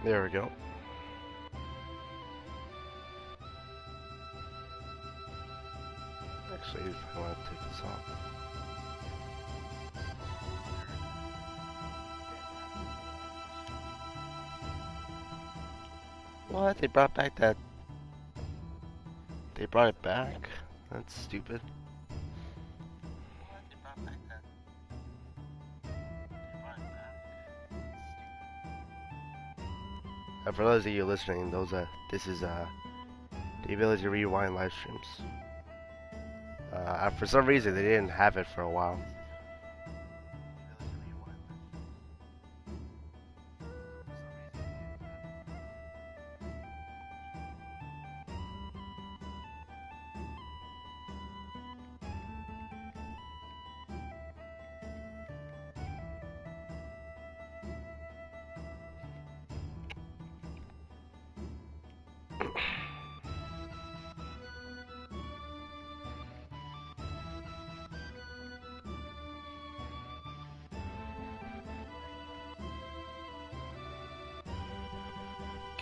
There we go. Actually, I want to take this off. What? They brought back that. They brought it back? That's stupid. For those of you listening, this is the ability to rewind live streams. For some reason, they didn't have it for a while.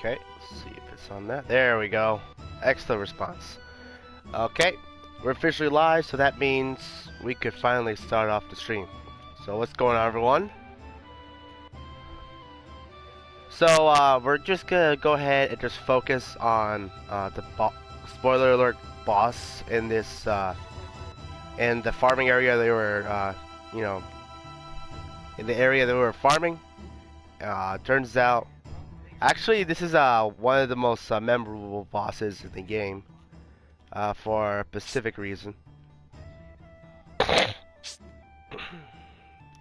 Okay, let's see if it's on that. There we go. Excellent response. Okay, we're officially live, so that means we could finally start off the stream. So what's going on, everyone? So we're just gonna go ahead and just focus on the spoiler alert boss in this in the farming area. They were you know, in the area that we were farming. Turns out, actually, this is one of the most memorable bosses in the game for a specific reason.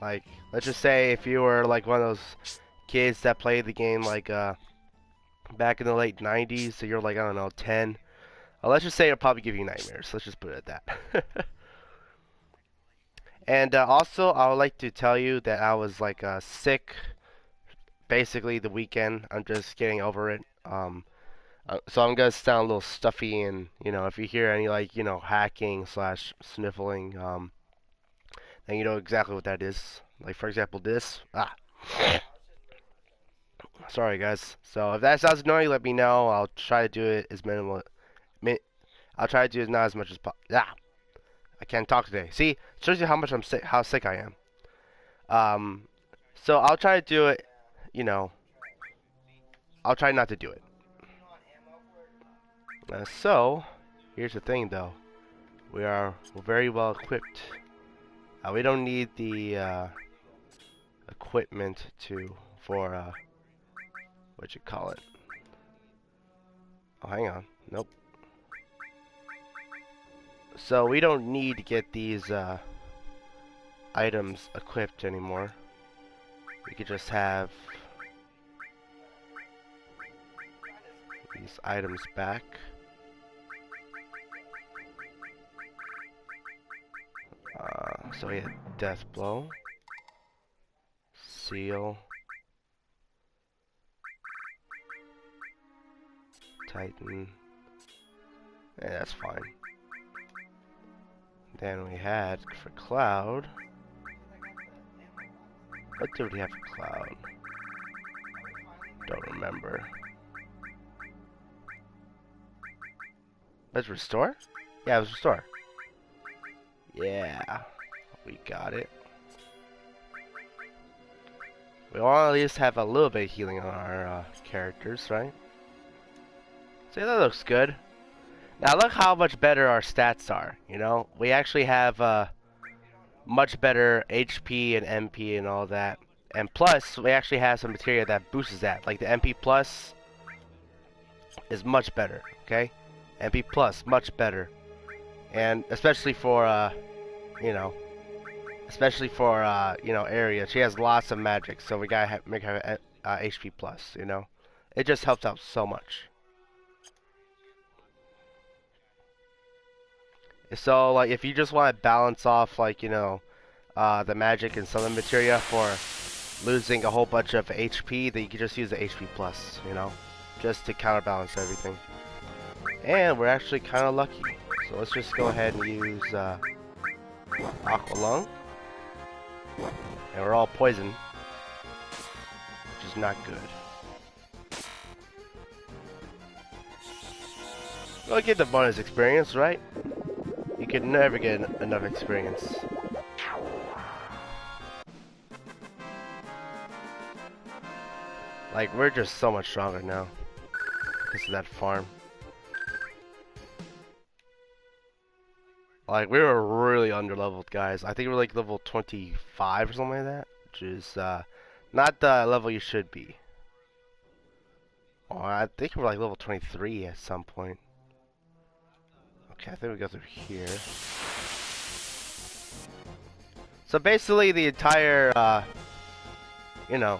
Like, let's just say if you were like one of those kids that played the game like back in the late 90s, so you're like, I don't know, 10. Let's just say it'll probably give you nightmares. Let's just put it at that. And also, I would like to tell you that I was like sick basically the weekend. I'm just getting over it. So I'm gonna sound a little stuffy, and you know, if you hear any like hacking slash sniffling, then you know exactly what that is. Like for example, this. Sorry guys. So if that sounds annoying, let me know. I'll try to do it as minimal. I'll try to do it not as much as possible. I can't talk today. See, it shows you how much I'm sick, how sick I am. So I'll try to do it. You know, I'll try not to do it. So here's the thing, though. We're very well equipped. We don't need the equipment for what you call it. Oh, hang on. Nope. So we don't need to get these items equipped anymore. We could just have these items back. So we had Death Blow, Seal, Titan, and that's fine. Then we had for Cloud. What did we have for Cloud? Don't remember. Let's restore? Yeah, it was restore. Yeah, we got it. We want to at least have a little bit of healing on our characters, right? So that looks good. Now look how much better our stats are, you know? We actually have much better HP and MP and all that. And plus, we actually have some materia that boosts that. Like the MP plus is much better, okay? MP plus, much better. And especially for, you know, Area. She has lots of magic, so we gotta make her HP plus, you know? It just helps out so much. So, like, if you just want to balance off, like, the magic and some of the materia for losing a whole bunch of HP, then you can just use the HP plus, you know? Just to counterbalance everything. And we're actually kind of lucky. So let's just go ahead and use Aqua Lung. And we're all poisoned, which is not good. Well, get the bonus experience, right? You can never get enough experience. Like, we're just so much stronger now because of that farm. Like, we were really underleveled, guys. I think we were like level 25 or something like that, which is not the level you should be. Oh, I think we were like level 23 at some point. Okay, I think we go through here. So basically, the entire, you know,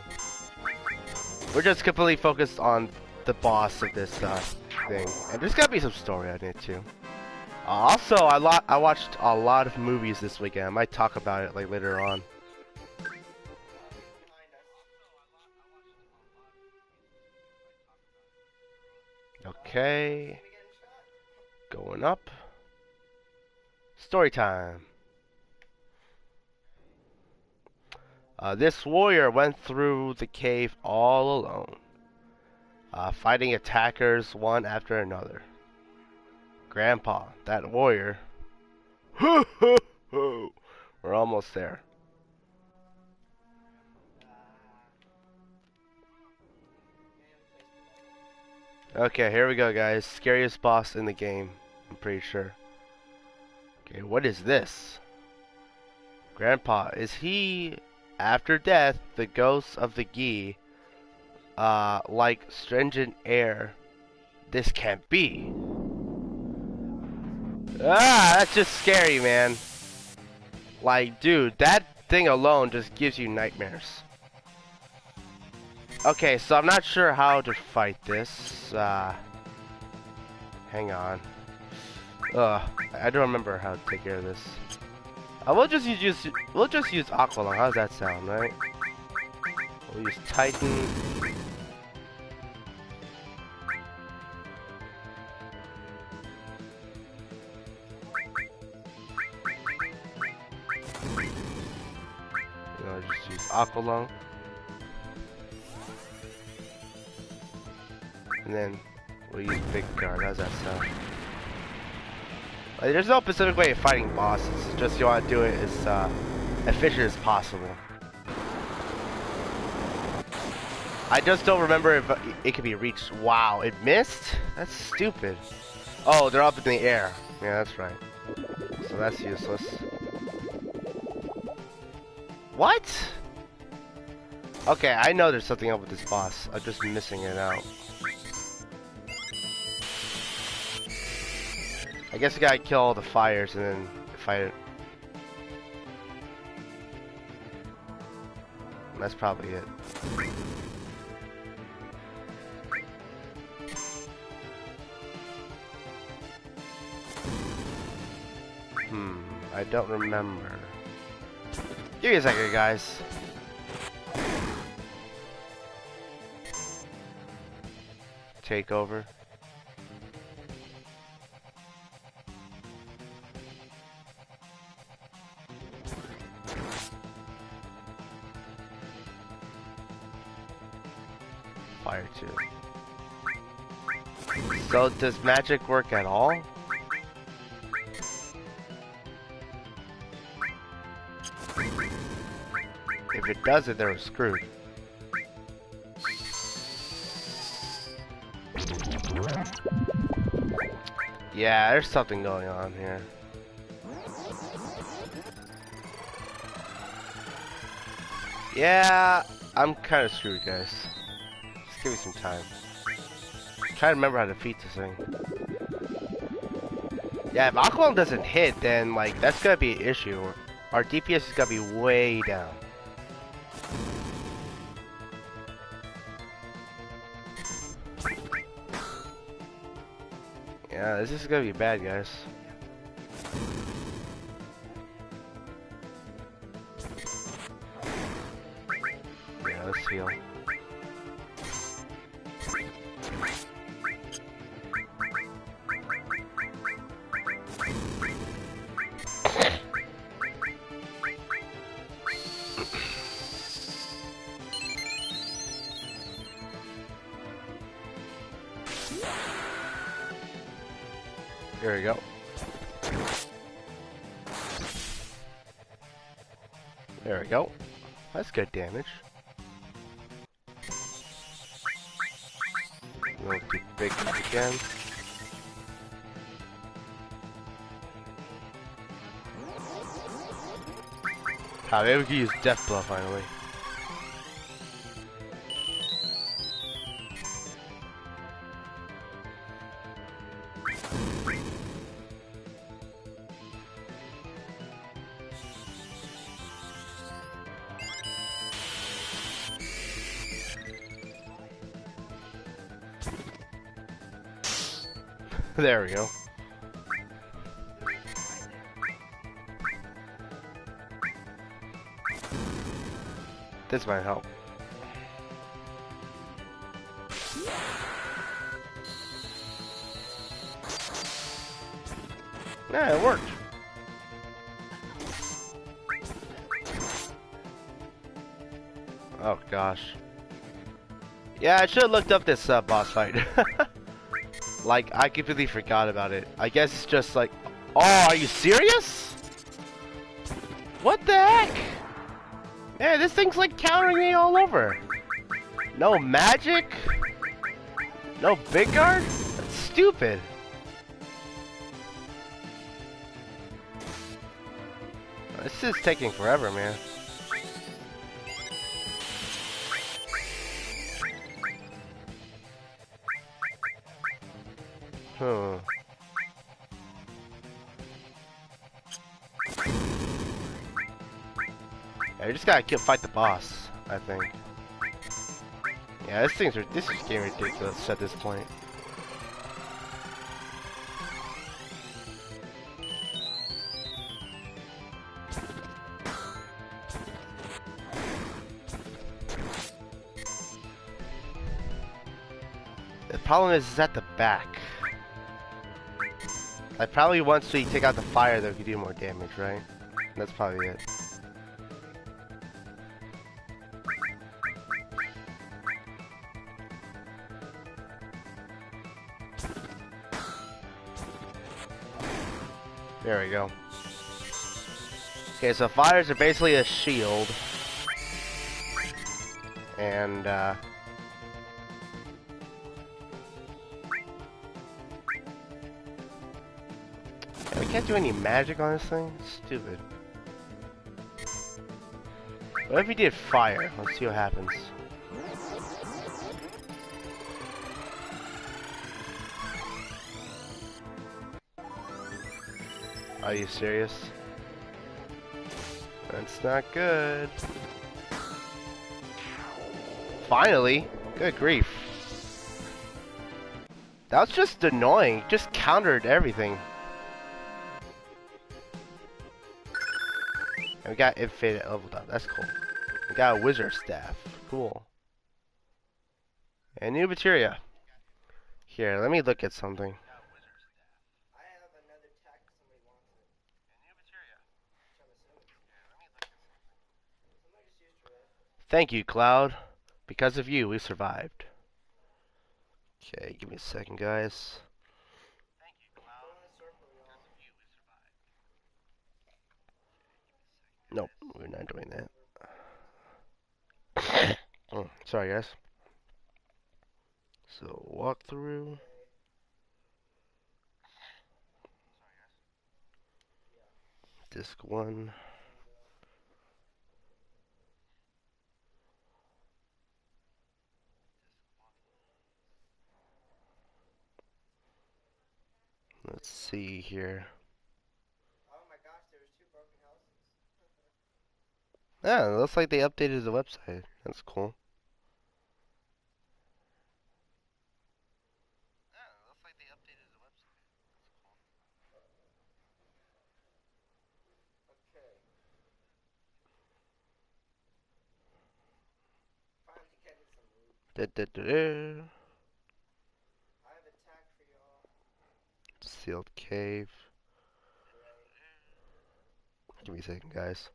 we're just completely focused on the boss of this thing, and there's gotta be some story on it too. Also, I watched a lot of movies this weekend. I might talk about it like later on. Okay, going up. Story time. This warrior went through the cave all alone, fighting attackers one after another. Grandpa, that warrior. We're almost there. Okay, here we go, guys. Scariest boss in the game, I'm pretty sure. Okay, what is this? Grandpa, is he, after death, the ghost of the Gi, like stringent air? This can't be. Ah, that's just scary, man. Like, dude, that thing alone just gives you nightmares. Okay, so I'm not sure how to fight this. Hang on. I don't remember how to take care of this. We'll just use Aqualung. How does that sound, right? We'll use Titan. Just use Aqualung. And then we'll use Big Guard. How does that sound? Like, there's no specific way of fighting bosses. It's just you want to do it as efficient as possible. I just don't remember if it could be reached. Wow, it missed? That's stupid. Oh, they're up in the air. Yeah, that's right. So that's useless. What? Okay, I know there's something up with this boss. I'm just missing it out. I guess we gotta kill all the fires and then fight it. That's probably it. I don't remember. Give me a second, guys. Take over. Fire 2. So does magic work at all? If it doesn't, then we're screwed. Yeah, there's something going on here. Yeah, I'm kind of screwed, guys. Just give me some time. I'm trying to remember how to defeat this thing. Yeah, if Aqualung doesn't hit, then like that's gonna be an issue. Our DPS is gonna be way down. Yeah, this is gonna be bad, guys. Yeah, let's heal. There we go. There we go. That's good damage. We'll do big again. Ah, maybe we can use Death Blow finally. There we go. This might help. Yeah, it worked. Oh gosh. Yeah, I should have looked up this boss fight. Like, I completely forgot about it. I guess it's just like... Oh, are you serious? What the heck? Man, this thing's like countering me all over. No magic? No big guard? That's stupid. This is taking forever, man. Hmm. Yeah, you just gotta fight the boss, I think. Yeah, this is getting ridiculous at this point. The problem is at the back. Like, probably once we take out the fire, that we can do more damage, right? That's probably it. There we go. Okay, so fires are basically a shield. And, yeah, we can't do any magic on this thing? Stupid. What if we did fire? Let's see what happens. Are you serious? That's not good. Finally! Good grief. That was just annoying. Just countered everything. And we got infinite leveled up. That's cool. We got a wizard staff. Cool. And new materia. Here, let me look at something. Thank you, Cloud. Because of you, we survived. Okay, give me a second, guys. Nope, we're not doing that. Oh, sorry, guys. So, walkthrough. Disc 1. Let's see here. Yeah, it looks like they updated the website. That's cool. Da, da, da, da. Sealed cave. Give me a second, guys.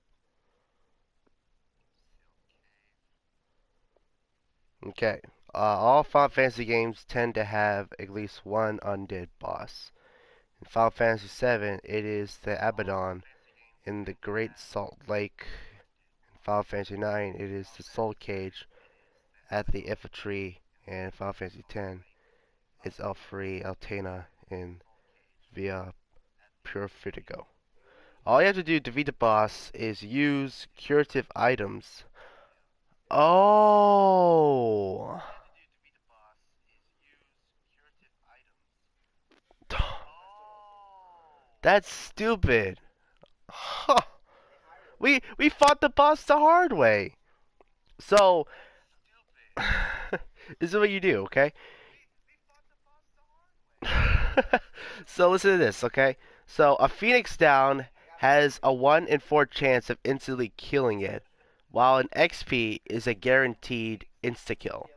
Okay. All Final Fantasy games tend to have at least one undead boss. In Final Fantasy VII, it is the Abaddon in the Great Salt Lake. In Final Fantasy IX, it is the Soul Cage at the Ifa Tree. And in Final Fantasy X, it's Elfrey Altena in Via Purificago. All you have to do to defeat the boss is use curative items. Oh! That's stupid. Huh. We fought the boss the hard way. So this is what you do, okay? So listen to this, okay? So a Phoenix down has a 1 in 4 chance of instantly killing it, while an XP is a guaranteed insta kill.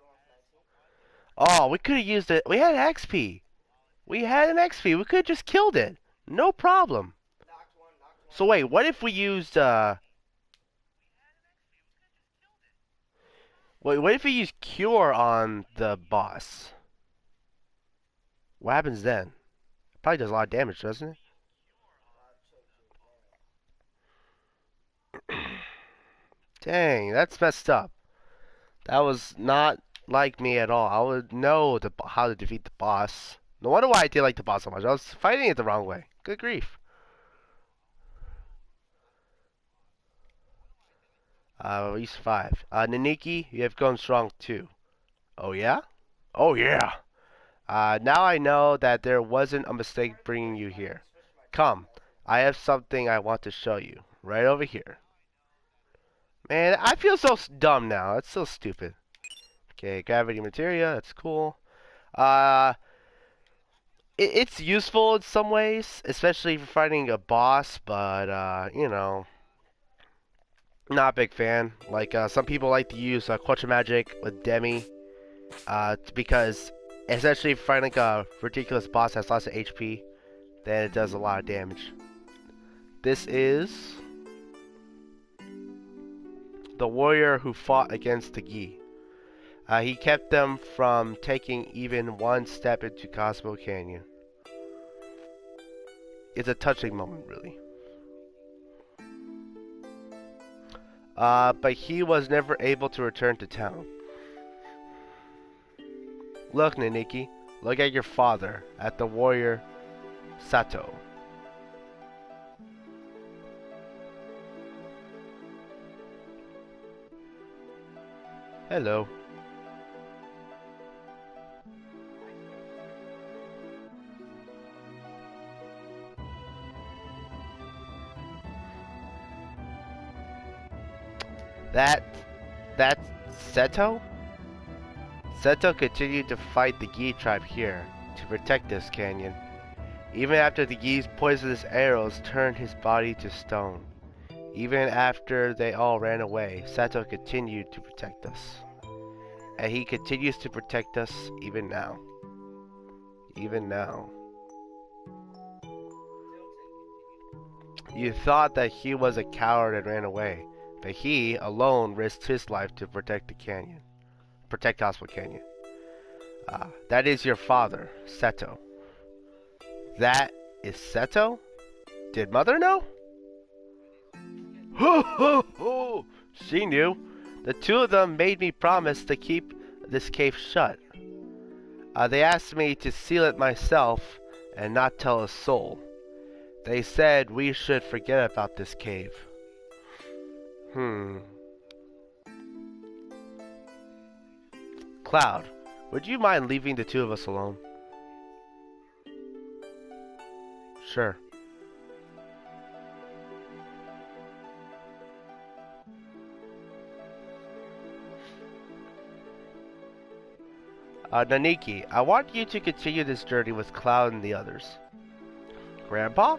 Oh, we could have used it. We had an XP. We had an XP. We could have just killed it. No problem. So wait, what if we used wait, what if we use cure on the boss? What happens then? Probably does a lot of damage, doesn't it? Dang, that's messed up. That was not like me at all. I would know how to defeat the boss. No wonder why I did like the boss so much. I was fighting it the wrong way. Good grief. At least 5. Naniki, you have gone strong too. Oh yeah? Oh yeah. Now I know that there wasn't a mistake bringing you here. Come, I have something I want to show you. Right over here. Man, I feel so dumb now. That's so stupid. Okay, gravity materia, that's cool. Uh, it's useful in some ways, especially for fighting a boss, but, you know, not a big fan. Like, some people like to use Quattro Magic with Demi, because essentially fighting a ridiculous boss that has lots of HP, then it does a lot of damage. This is the warrior who fought against the Gi. He kept them from taking even one step into Cosmo Canyon. It's a touching moment, really. But he was never able to return to town. Look, Naniki. Look at your father, at the warrior Sato. Hello. That's Seto? Seto continued to fight the Gi tribe here to protect this canyon, even after the Gi's poisonous arrows turned his body to stone. Even after they all ran away, Sato continued to protect us. And he continues to protect us even now. Even now. You thought that he was a coward and ran away, but he alone risked his life to protect the canyon. Protect Cosmo Canyon. That is your father, Seto. That is Seto? Did Mother know? Ho ho ho! She knew. The two of them made me promise to keep this cave shut. They asked me to seal it myself and not tell a soul. They said we should forget about this cave. Cloud, would you mind leaving the two of us alone? Sure. Naniki, I want you to continue this journey with Cloud and the others. Grandpa?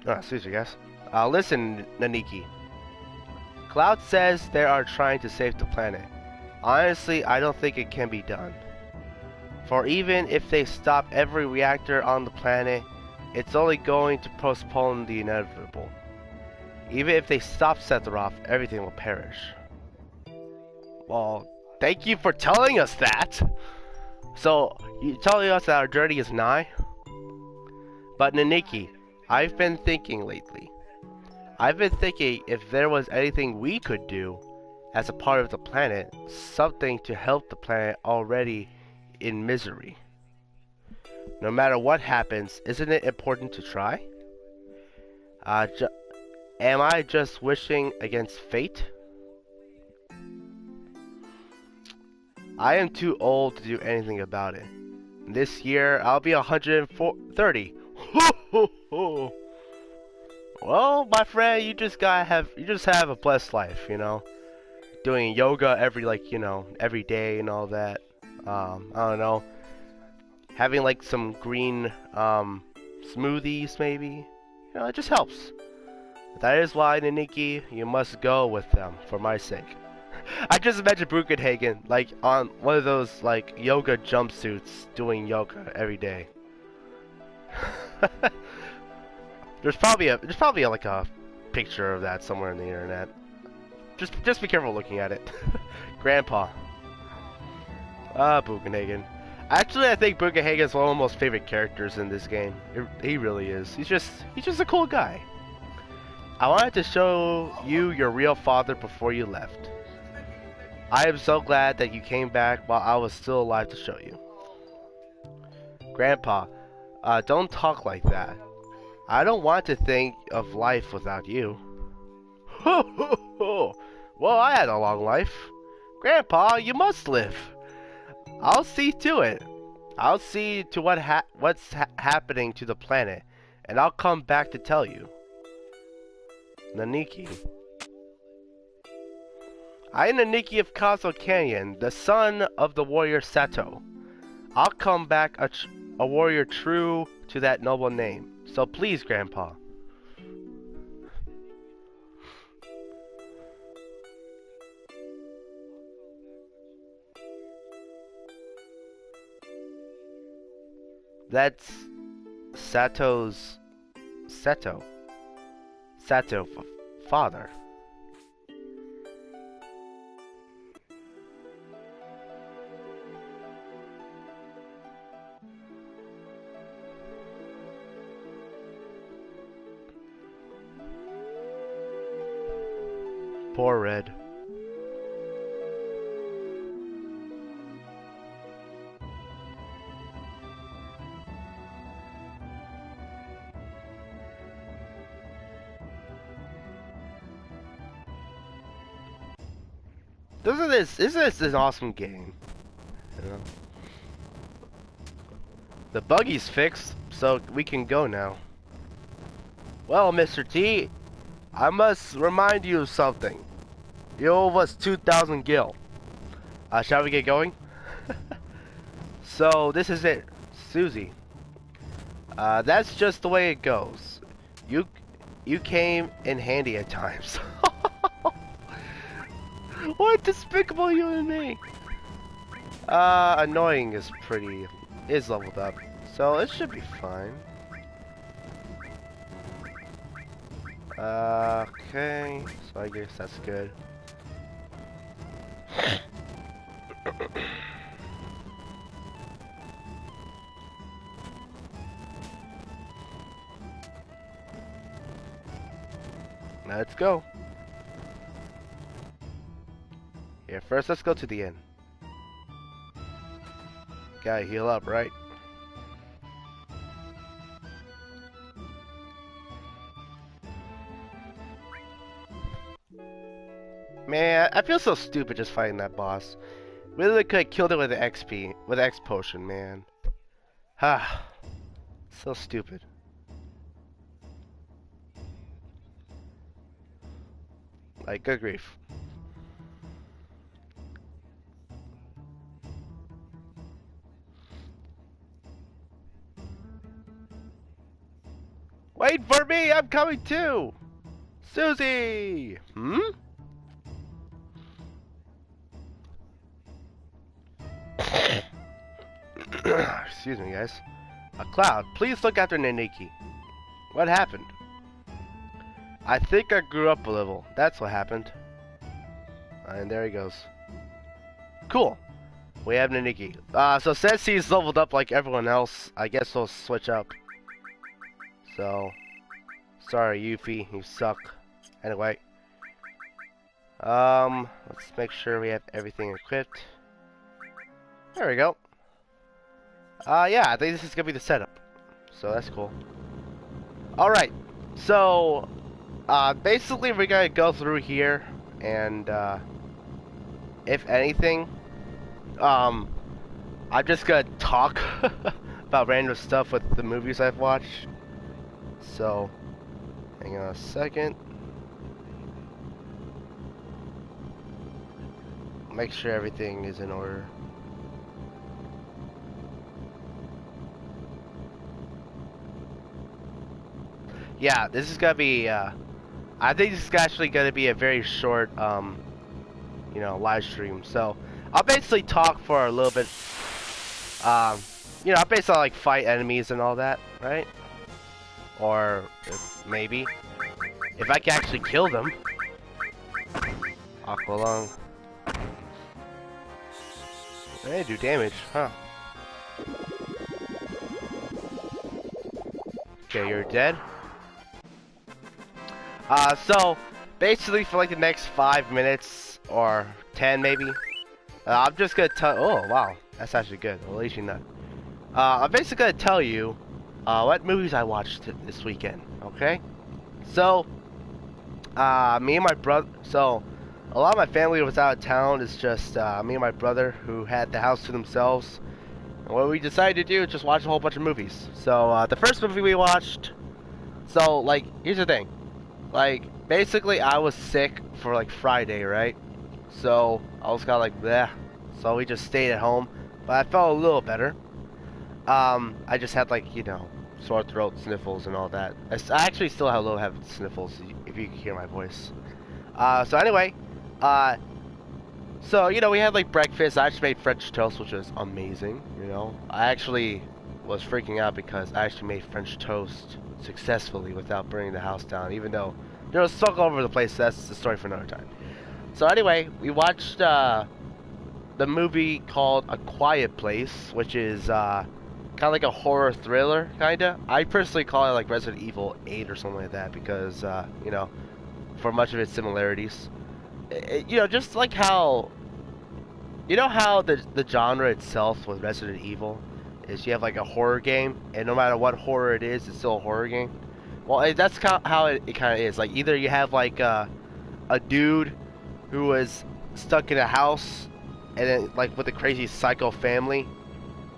Oh, excuse me, guys. Listen, Naniki. Cloud says they are trying to save the planet. Honestly, I don't think it can be done. For even if they stop every reactor on the planet, it's only going to postpone the inevitable. Even if they stop Sephiroth, everything will perish. Well, thank you for telling us that! So, you're telling us that our journey is nigh? But Naniki, I've been thinking lately. I've been thinking if there was anything we could do as a part of the planet, something to help the planet already in misery. No matter what happens, isn't it important to try? Ju Am I just wishing against fate? I am too old to do anything about it. This year, I'll be 130. Well, my friend, you just have a blessed life, you know? Doing yoga every, like, you know, every day and all that. I don't know. Having, like, some green, smoothies, maybe. You know, it just helps. That is why, Naniki, you must go with them, for my sake. I just imagine Bugenhagen, like, on one of those, like, yoga jumpsuits, doing yoga every day. there's probably like a picture of that somewhere on the internet. Just be careful looking at it. Grandpa. Bugenhagen. Actually, I think Bugenhagen is one of my most favorite characters in this game. He really is. He's just a cool guy. I wanted to show you your real father before you left. I am so glad that you came back while I was still alive to show you. Grandpa, don't talk like that. I don't want to think of life without you. Well, I had a long life. Grandpa, you must live. I'll see to it. I'll see to what's happening to the planet, and I'll come back to tell you. Naniki. I am Naniki of Kazo Canyon, the son of the warrior Sato. I'll come back a warrior true to that noble name. So please, Grandpa. That's Sato's Sato father. Poor Red. Isn't this an awesome game? You know? The buggy's fixed, so we can go now. Well, Mr. T, I must remind you of something. You owe us 2,000 gil. Shall we get going? So, this is it. Susie. That's just the way it goes. You came in handy at times. What despicable human being! Annoying is leveled up, so it should be fine. Okay, so I guess that's good. Let's go. Yeah, first let's go to the inn. Gotta heal up, right? Man, I feel so stupid just fighting that boss. Really could have killed it with the XP, with the X potion, man. Ah, so stupid. Like, good grief. Wait for me, I'm coming too! Susie! Hmm? Excuse me, guys. Cloud, please look after Naniki. What happened? I think I grew up a little. That's what happened. And there he goes. Cool. We have Naniki. So since he's leveled up like everyone else, I guess we'll switch up. So, sorry, Yuffie, you suck. Anyway, let's make sure we have everything equipped. There we go. Yeah, I think this is gonna be the setup. So that's cool. Alright, so, basically we're gonna go through here, and, if anything, I'm just gonna talk about random stuff with the movies I've watched. So, hang on a second. Make sure everything is in order. Yeah, this is gonna be, I think this is actually gonna be a very short, you know, live stream. So, I'll basically talk for a little bit, you know, I'll basically like fight enemies and all that, right? Or, maybe, if I can actually kill them. Aqualung. They do damage, huh? Okay, you're dead. So, basically for like the next 5 minutes, or 10 maybe, I'm just gonna tell, oh wow, that's actually good, at least you know. I'm basically gonna tell you, what movies I watched this weekend, okay? So, me and my brother, so, a lot of my family was out of town, it's just, me and my brother who had the house to themselves, and what we decided to do is just watch a whole bunch of movies. So, the first movie we watched, so, like, here's the thing. Like, basically, I was sick for, like, Friday, right? So, I was kind of like, bleh. So, we just stayed at home. But I felt a little better. I just had, like, you know, sore throat, sniffles, and all that. I actually still have a little have sniffles, if you can hear my voice. So, anyway, so, you know, we had, like, breakfast. I just made French toast, which was amazing, you know. I actually was freaking out because I actually made French toast successfully without burning the house down, even though there was smoke all over the place. That's the story for another time. So anyway, we watched the movie called A Quiet Place, which is kind of like a horror thriller, kinda. I personally call it like Resident Evil 8 or something like that because you know, for much of its similarities, you know, just like how, you know how the genre itself with Resident Evil is you have like a horror game, and no matter what horror it is, it's still a horror game. Well, that's how it kind of is. Like, either you have like a dude who was stuck in a house, and then like with a crazy psycho family,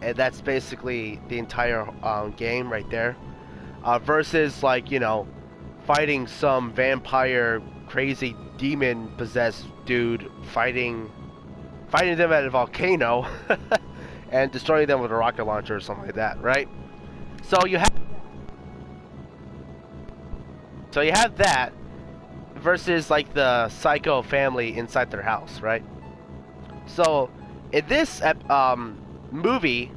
and that's basically the entire game right there. Versus like, you know, fighting some vampire, crazy demon possessed dude, fighting them at a volcano. And destroying them with a rocket launcher or something like that, right? So you have that versus like the psycho family inside their house, right? So in this movie,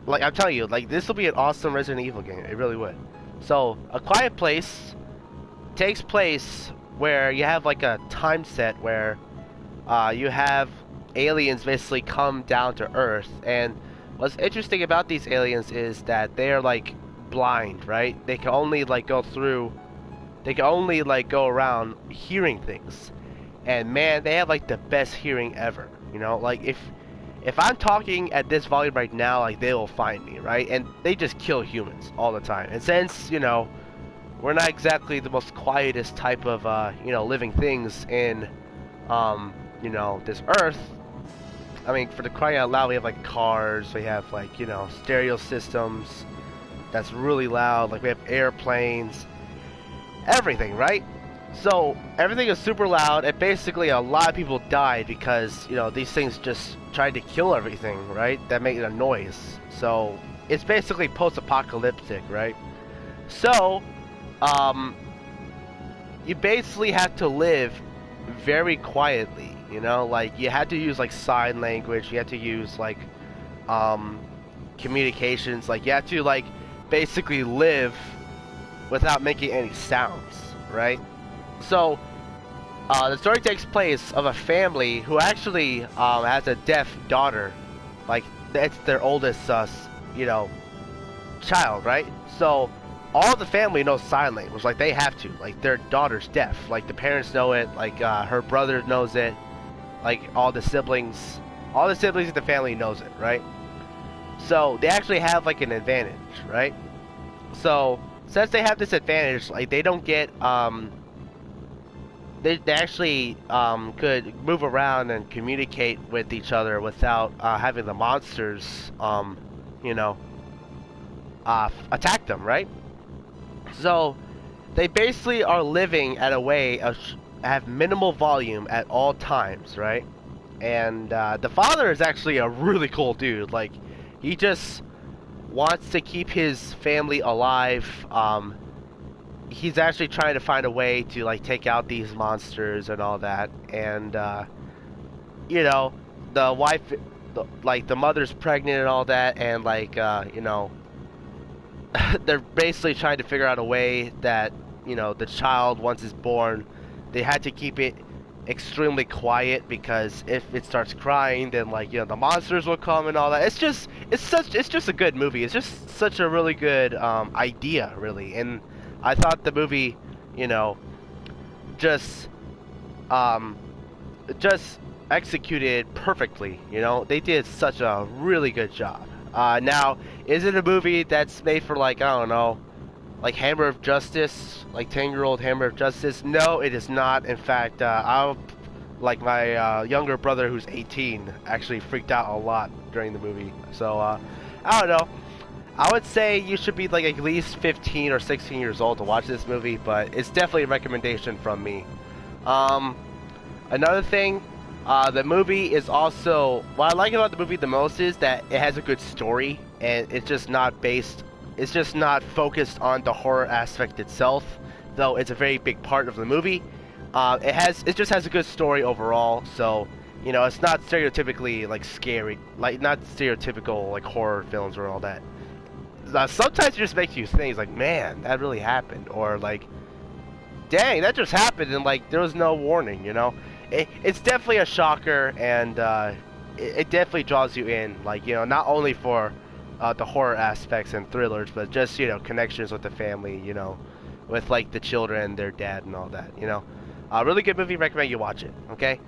like I'm telling you, like this will be an awesome Resident Evil game. It really would. So A Quiet Place takes place where you have like a time set where you have aliens basically come down to Earth, and what's interesting about these aliens is that they're like blind, right? They can only like go around hearing things, and man, they have like the best hearing ever, you know? Like if I'm talking at this volume right now, like they will find me, right? And they just kill humans all the time, and since, you know, we're not exactly the most quietest type of you know, living things in you know, this Earth. I mean, for the crying out loud, we have like cars, we have like, you know, stereo systems that's really loud, like we have airplanes, everything, right? So everything is super loud, and basically a lot of people died because, you know, these things just tried to kill everything, right? That made a noise. So it's basically post-apocalyptic, right? So you basically have to live very quietly, you know, like you had to use like sign language, you had to use like communications, like you had to like basically live without making any sounds, right? So the story takes place of a family who actually has a deaf daughter, like it's their oldest you know, child, right? So all the family knows sign language. Like they have to. Like their daughter's deaf. Like the parents know it. Like her brother knows it. Like all the siblings in the family knows it, right? So they actually have like an advantage, right? So since they have this advantage, like they don't get they actually could move around and communicate with each other without having the monsters you know attack them, right? So they basically are living at a way of have minimal volume at all times, right? And the father is actually a really cool dude. Like he just wants to keep his family alive. He's actually trying to find a way to like take out these monsters and all that. And you know, the wife, like the mother's pregnant and all that, and like you know, they're basically trying to figure out a way that the child once it's born, they had to keep it extremely quiet because if it starts crying, then like the monsters will come and all that. It's just a good movie. It's just such a really good idea, really, and I thought the movie, just just executed perfectly. They did such a really good job. Now, is it a movie that's made for like I don't know, like Hammer of Justice, like 10-year-old Hammer of Justice? No, it is not. In fact, like my younger brother who's 18 actually freaked out a lot during the movie. So I don't know. I would say you should be like at least 15 or 16 years old to watch this movie, but it's definitely a recommendation from me. Another thing, the movie is also, what I like about the movie the most is that it has a good story, and it's just not focused on the horror aspect itself, though it's a very big part of the movie. It just has a good story overall, so it's not stereotypically like scary, like not stereotypical like horror films or all that. Sometimes it just makes you think, like, man, that really happened, or like, dang, that just happened, and like there was no warning. It's definitely a shocker, and it definitely draws you in, like not only for the horror aspects and thrillers, but just connections with the family, with like the children, their dad, and all that. A really good movie. Recommend you watch it. Okay.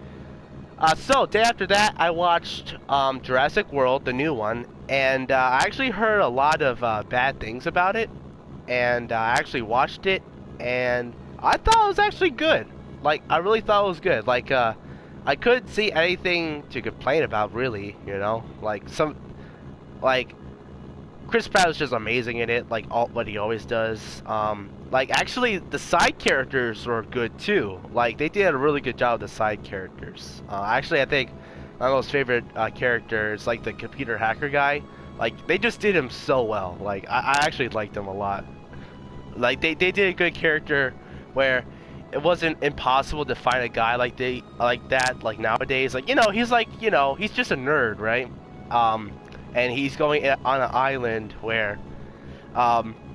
So, day after that, I watched Jurassic World, the new one, and I actually heard a lot of bad things about it, and I actually watched it, and I thought it was actually good. Like, I really thought it was good. Like, I couldn't see anything to complain about, really, like, Chris Pratt was just amazing in it, like what he always does. Like actually, the side characters were good too. Like they did a really good job with the side characters. Actually, I think my most favorite character is like the computer hacker guy. Like they just did him so well. Like I actually liked him a lot. Like they did a good character where it wasn't impossible to find a guy like that like nowadays. Like he's just a nerd, right? And he's going on an island where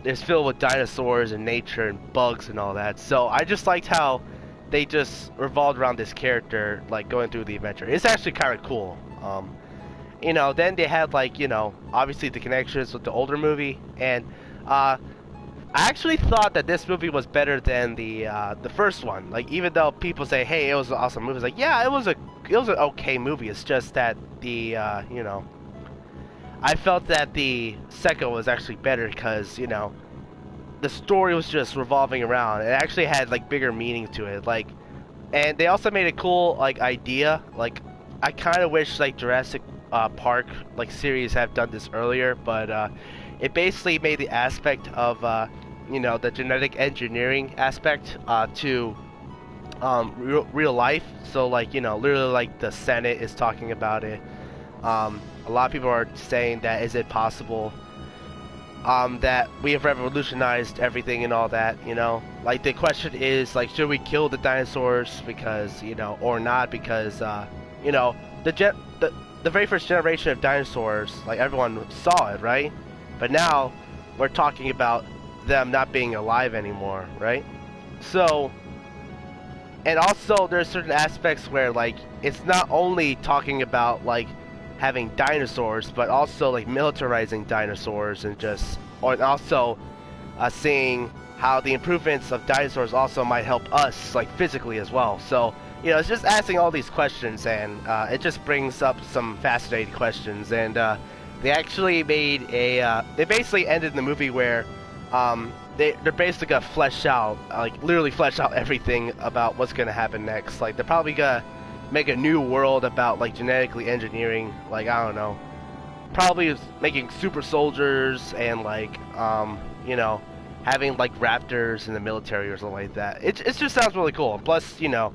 it's filled with dinosaurs and nature and bugs and all that. So I just liked how they just revolved around this character, like going through the adventure. It's actually kind of cool. Then they had like obviously the connections with the older movie, and I actually thought that this movie was better than the first one. Like even though people say, hey, it was an awesome movie, it's like yeah, it was an okay movie. It's just that the I felt that the second was actually better because, the story was just revolving around. It actually had, like, bigger meaning to it. Like, and they also made a cool, like, idea. Like, I kind of wish, like, Jurassic Park, like, series have done this earlier. But, it basically made the aspect of, the genetic engineering aspect to real life. So, like, literally, like, the Senate is talking about it. A lot of people are saying that is it possible that we have revolutionized everything and all that, like the question is like should we kill the dinosaurs because or not because the very first generation of dinosaurs, like everyone saw it, right? But now we're talking about them not being alive anymore, right? So, and also there's certain aspects where like it's not only talking about like having dinosaurs, but also like militarizing dinosaurs and also seeing how the improvements of dinosaurs also might help us, like physically as well. So, you know, it's just asking all these questions, and it just brings up some fascinating questions. And they actually made a, they basically ended the movie where they're basically gonna flesh out, like literally flesh out everything about what's gonna happen next. Like they're probably gonna make a new world about like genetically engineering, like I don't know, probably making super soldiers and like you know, having like raptors in the military or something like that. It just sounds really cool. Plus, you know,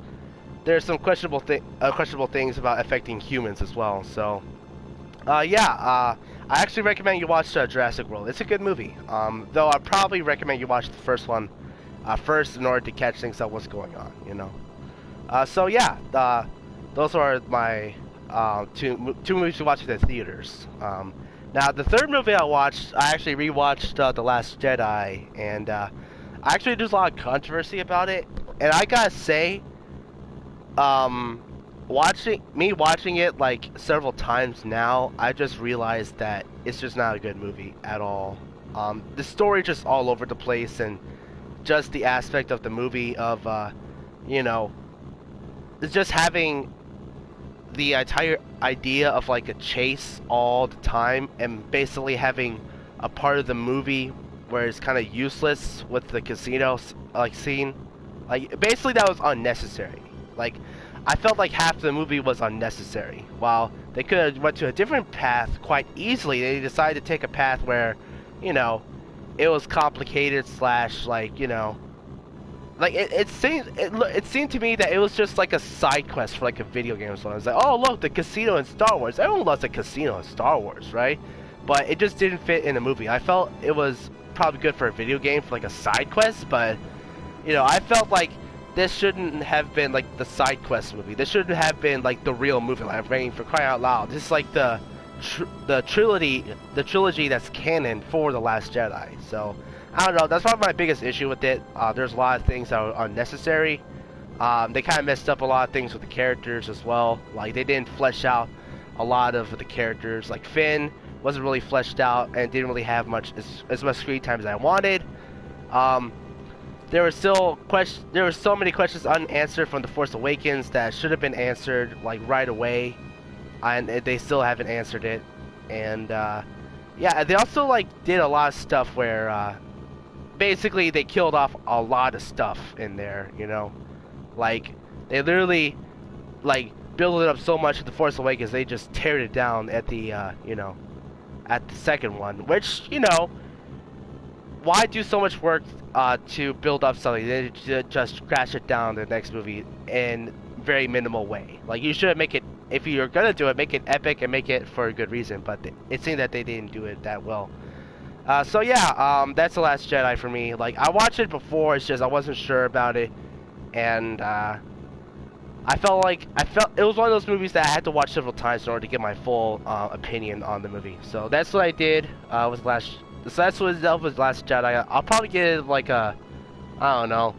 there's some questionable things about affecting humans as well. So, yeah, I actually recommend you watch Jurassic World. It's a good movie. Though I probably recommend you watch the first one first in order to catch things out what's going on. You know. So yeah, those are my two movies to watch in the theaters. Now the third movie I watched, I actually rewatched The Last Jedi, and actually there's a lot of controversy about it. And I gotta say, watching it like several times now, I just realized that it's just not a good movie at all. The story just all over the place, and just the aspect of the movie of you know, it's just having the entire idea of like a chase all the time, and basically having a part of the movie where it's kind of useless with the casino like scene. Like basically that was unnecessary. Like I felt like half the movie was unnecessary. While they could have went to a different path quite easily, they decided to take a path where, you know, it was complicated slash like, you know, like it seemed to me that it was just like a side quest for like a video game or something. It's like, oh look, the casino in Star Wars. Everyone loves a casino in Star Wars, right? But it just didn't fit in a movie. I felt it was probably good for a video game for like a side quest, but you know, I felt like this shouldn't have been like the side quest movie. This shouldn't have been like the real movie. Like, I'm waiting for crying out loud. This is like the trilogy that's canon for The Last Jedi. So I don't know. That's probably my biggest issue with it. There's a lot of things that are unnecessary. They kind of messed up a lot of things with the characters as well. Like they didn't flesh out a lot of the characters. Like Finn wasn't really fleshed out and didn't really have as much screen time as I wanted. There were so many questions unanswered from The Force Awakens that should have been answered like right away, and they still haven't answered it. And yeah, they also like did a lot of stuff where basically they killed off a lot of stuff in there. You know, like they literally like build it up so much at The Force Awakens, they just teared it down at the you know, at the second one, which, you know, why do so much work to build up something? They just crash it down in the next movie in very minimal way. Like you should make it, if you're gonna do it, make it epic and make it for a good reason. But it seemed that they didn't do it that well. So yeah, that's The Last Jedi for me. Like I watched it before, it's just I wasn't sure about it, and I felt it was one of those movies that I had to watch several times in order to get my full opinion on the movie. So that's what I did with Last. So that's what itself was Last Jedi. I'll probably give it like a, I don't know.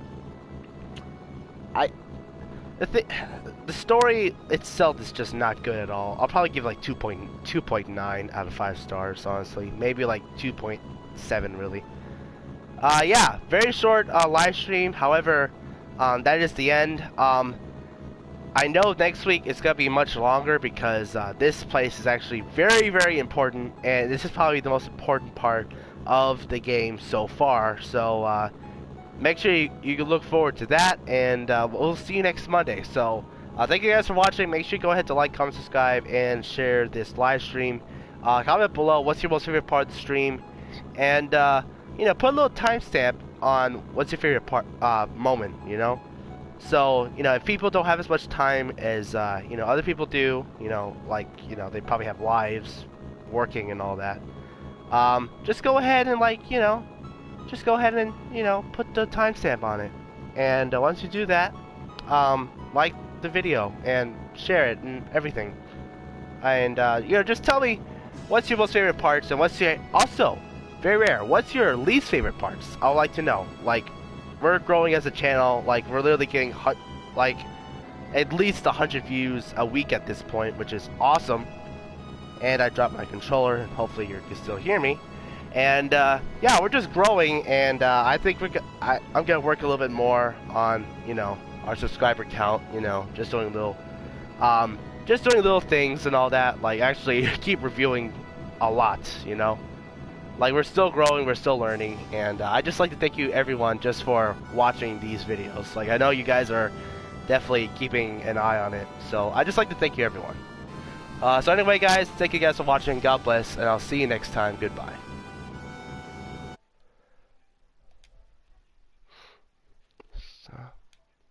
The story itself is just not good at all. I'll probably give like 2.9 out of 5 stars, honestly. Maybe like 2.7 really. Yeah, very short live stream. However, that is the end. I know next week it's gonna be much longer because this place is actually very, very important, and this is probably the most important part of the game so far. So make sure you can look forward to that, and we'll see you next Monday. So thank you guys for watching. Make sure you go ahead to like, comment, subscribe, and share this live stream. Comment below what's your most favorite part of the stream, and you know, put a little timestamp on what's your favorite part moment. You know. So, you know, if people don't have as much time as, you know, other people do, you know, like, you know, they probably have lives, working and all that, just go ahead and, like, you know, just go ahead and, you know, put the timestamp on it. And once you do that, like the video and share it and everything. And, you know, just tell me what's your most favorite parts, and what's your, also, very rare, what's your least favorite parts? I would like to know, like, we're growing as a channel. Like we're literally getting like at least 100 views a week at this point, which is awesome. And I dropped my controller, and hopefully you can still hear me. And yeah, we're just growing, and I think I'm gonna work a little bit more on our subscriber count. Just doing little things and all that. Like actually keep reviewing a lot. Like we're still growing, we're still learning, and I just like to thank you everyone just for watching these videos. Like I know you guys are definitely keeping an eye on it, so I just like to thank you everyone. So anyway guys, thank you guys for watching, God bless, and I'll see you next time, goodbye.